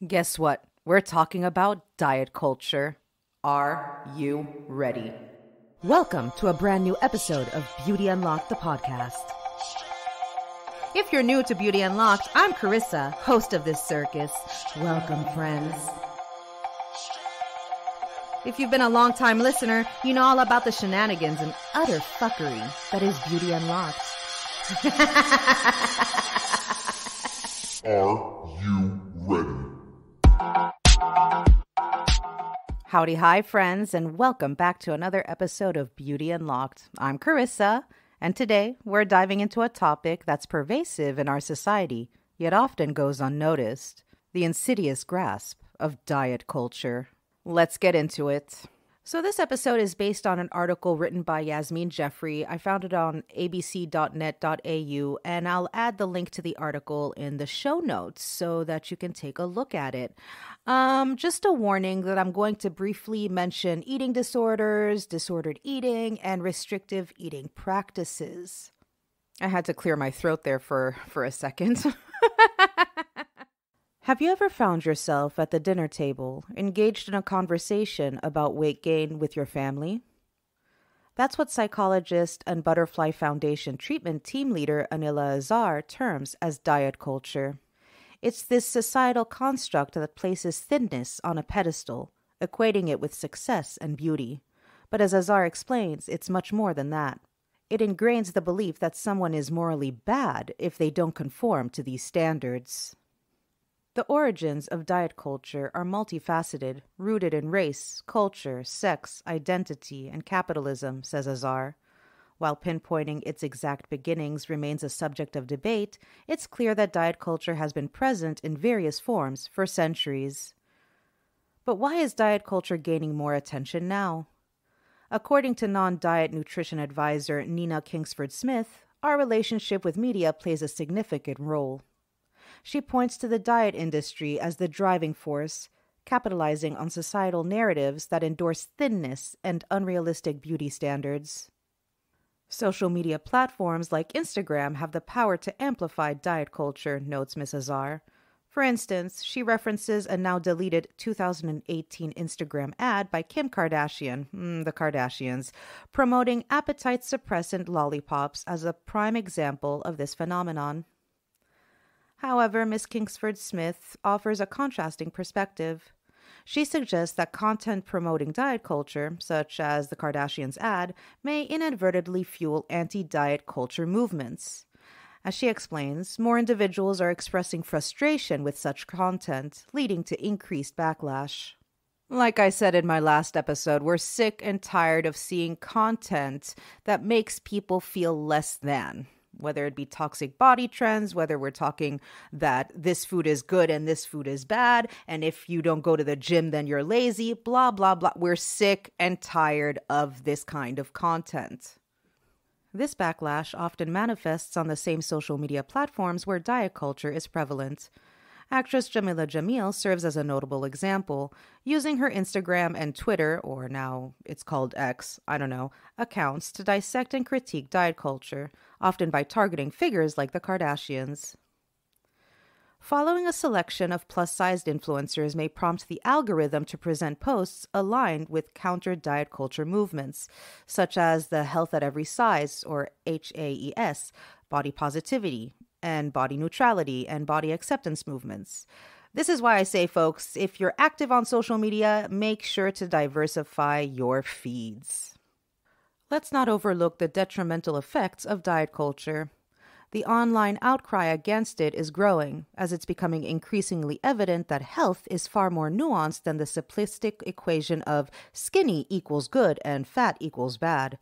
Guess what? We're talking about diet culture. Are you ready? Welcome to a brand new episode of Beauty Unlocked, the podcast. If you're new to Beauty Unlocked, I'm Carissa, host of this circus. Welcome, friends. If you've been a long-time listener, you know all about the shenanigans and utter fuckery that is Beauty Unlocked. Are you ready? Howdy, hi, friends, and welcome back to another episode of Beauty Unlocked. I'm Carissa, and today we're diving into a topic that's pervasive in our society, yet often goes unnoticed: the insidious grasp of diet culture. Let's get into it. So this episode is based on an article written by Yasmin Jeffrey. I found it on abc.net.au, and I'll add the link to the article in the show notes so that you can take a look at it. Just a warning that I'm going to briefly mention eating disorders, disordered eating, and restrictive eating practices. I had to clear my throat there for a second. Have you ever found yourself at the dinner table, engaged in a conversation about weight gain with your family? That's what psychologist and Butterfly Foundation treatment team leader Anila Azar terms as diet culture. It's this societal construct that places thinness on a pedestal, equating it with success and beauty. But as Azar explains, it's much more than that. It ingrains the belief that someone is morally bad if they don't conform to these standards. The origins of diet culture are multifaceted, rooted in race, culture, sex, identity, and capitalism, says Azar. While pinpointing its exact beginnings remains a subject of debate, it's clear that diet culture has been present in various forms for centuries. But why is diet culture gaining more attention now? According to non-diet nutrition advisor Nina Kingsford-Smith, our relationship with media plays a significant role. She points to the diet industry as the driving force, capitalizing on societal narratives that endorse thinness and unrealistic beauty standards. Social media platforms like Instagram have the power to amplify diet culture, notes Ms. Azar. For instance, she references a now deleted 2018 Instagram ad by Kim Kardashian, the Kardashians, promoting appetite-suppressant lollipops as a prime example of this phenomenon. However, Ms. Kingsford-Smith offers a contrasting perspective. She suggests that content promoting diet culture, such as the Kardashians' ad, may inadvertently fuel anti-diet culture movements. As she explains, more individuals are expressing frustration with such content, leading to increased backlash. Like I said in my last episode, we're sick and tired of seeing content that makes people feel less than. Whether it be toxic body trends, whether we're talking that this food is good and this food is bad, and if you don't go to the gym, then you're lazy, blah, blah, blah. We're sick and tired of this kind of content. This backlash often manifests on the same social media platforms where diet culture is prevalent. Actress Jamila Jamil serves as a notable example, using her Instagram and Twitter, or now it's called X, accounts to dissect and critique diet culture, often by targeting figures like the Kardashians. Following a selection of plus-sized influencers may prompt the algorithm to present posts aligned with counter-diet culture movements, such as the Health at Every Size, or HAES, body positivity, and body neutrality and body acceptance movements. This is why I say, folks, if you're active on social media, make sure to diversify your feeds. Let's not overlook the detrimental effects of diet culture. The online outcry against it is growing, as it's becoming increasingly evident that health is far more nuanced than the simplistic equation of skinny equals good and fat equals bad.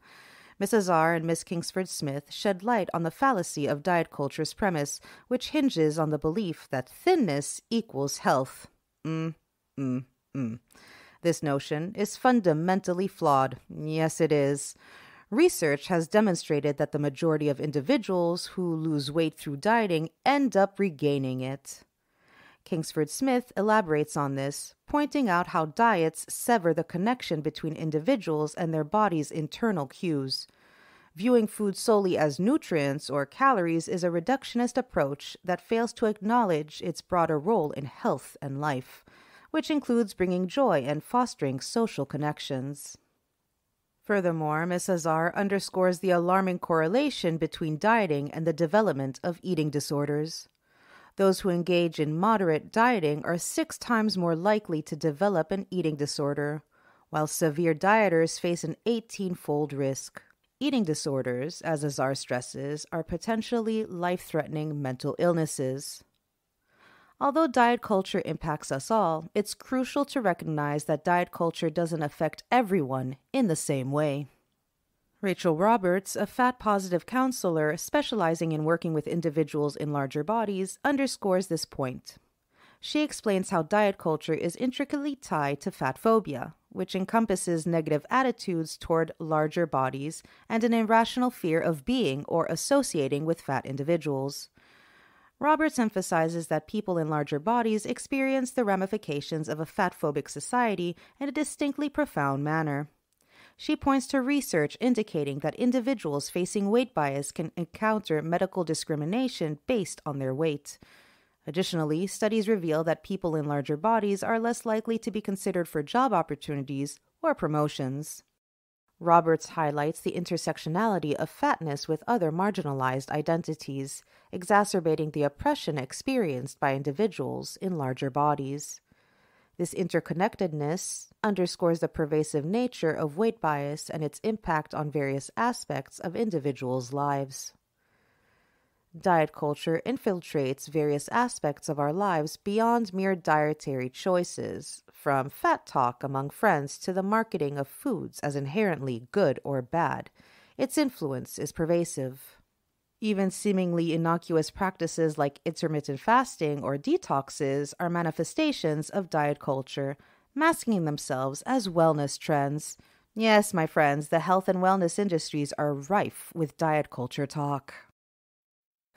Ms. Azar and Ms. Kingsford-Smith shed light on the fallacy of diet culture's premise, which hinges on the belief that thinness equals health. This notion is fundamentally flawed. Yes, it is. Research has demonstrated that the majority of individuals who lose weight through dieting end up regaining it. Kingsford-Smith elaborates on this, pointing out how diets sever the connection between individuals and their body's internal cues. Viewing food solely as nutrients or calories is a reductionist approach that fails to acknowledge its broader role in health and life, which includes bringing joy and fostering social connections. Furthermore, Ms. Azar underscores the alarming correlation between dieting and the development of eating disorders. Those who engage in moderate dieting are 6 times more likely to develop an eating disorder, while severe dieters face an 18-fold risk. Eating disorders, as Azar stresses, are potentially life-threatening mental illnesses. Although diet culture impacts us all, it's crucial to recognize that diet culture doesn't affect everyone in the same way. Rachel Roberts, a fat-positive counselor specializing in working with individuals in larger bodies, underscores this point. She explains how diet culture is intricately tied to fatphobia, which encompasses negative attitudes toward larger bodies and an irrational fear of being or associating with fat individuals. Roberts emphasizes that people in larger bodies experience the ramifications of a fatphobic society in a distinctly profound manner. She points to research indicating that individuals facing weight bias can encounter medical discrimination based on their weight. Additionally, studies reveal that people in larger bodies are less likely to be considered for job opportunities or promotions. Roberts highlights the intersectionality of fatness with other marginalized identities, exacerbating the oppression experienced by individuals in larger bodies. This interconnectedness underscores the pervasive nature of weight bias and its impact on various aspects of individuals' lives. Diet culture infiltrates various aspects of our lives beyond mere dietary choices, from fat talk among friends to the marketing of foods as inherently good or bad. Its influence is pervasive. Even seemingly innocuous practices like intermittent fasting or detoxes are manifestations of diet culture, masking themselves as wellness trends. Yes, my friends, the health and wellness industries are rife with diet culture talk.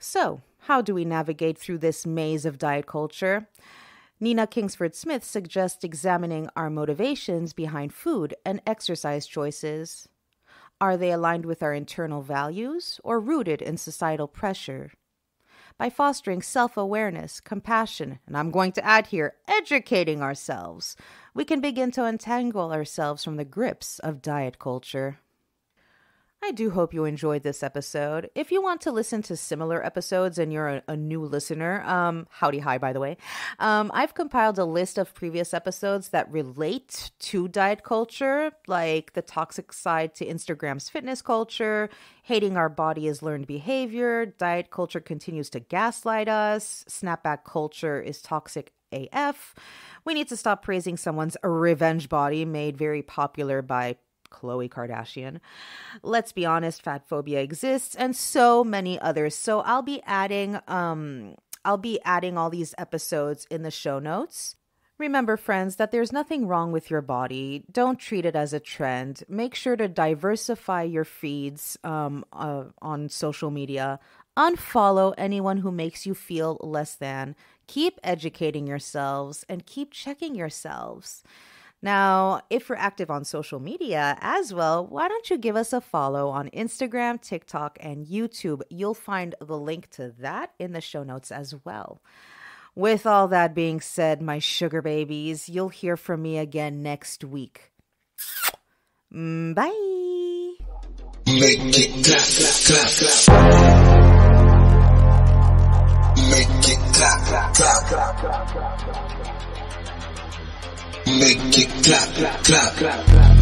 So, how do we navigate through this maze of diet culture? Nina Kingsford Smith suggests examining our motivations behind food and exercise choices. Are they aligned with our internal values or rooted in societal pressure? By fostering self-awareness, compassion, and I'm going to add here, educating ourselves, we can begin to untangle ourselves from the grips of diet culture. I do hope you enjoyed this episode. If you want to listen to similar episodes and you're a new listener, howdy hi, by the way, I've compiled a list of previous episodes that relate to diet culture, like the toxic side to Instagram's fitness culture, hating our body is learned behavior, diet culture continues to gaslight us, snapback culture is toxic AF, we need to stop praising someone's revenge body made very popular by Khloe Kardashian. Let's be honest, fatphobia exists, and so many others. So I'll be adding all these episodes in the show notes. Remember, friends, that there's nothing wrong with your body. Don't treat it as a trend. Make sure to diversify your feeds on social media. Unfollow anyone who makes you feel less than. Keep educating yourselves and keep checking yourselves. Now, if you're active on social media as well, why don't you give us a follow on Instagram, TikTok, and YouTube? You'll find the link to that in the show notes as well. With all that being said, my sugar babies, you'll hear from me again next week. Bye. Make it clap, clap, clap. Make it clap, clap. Make it clap, clap, clap.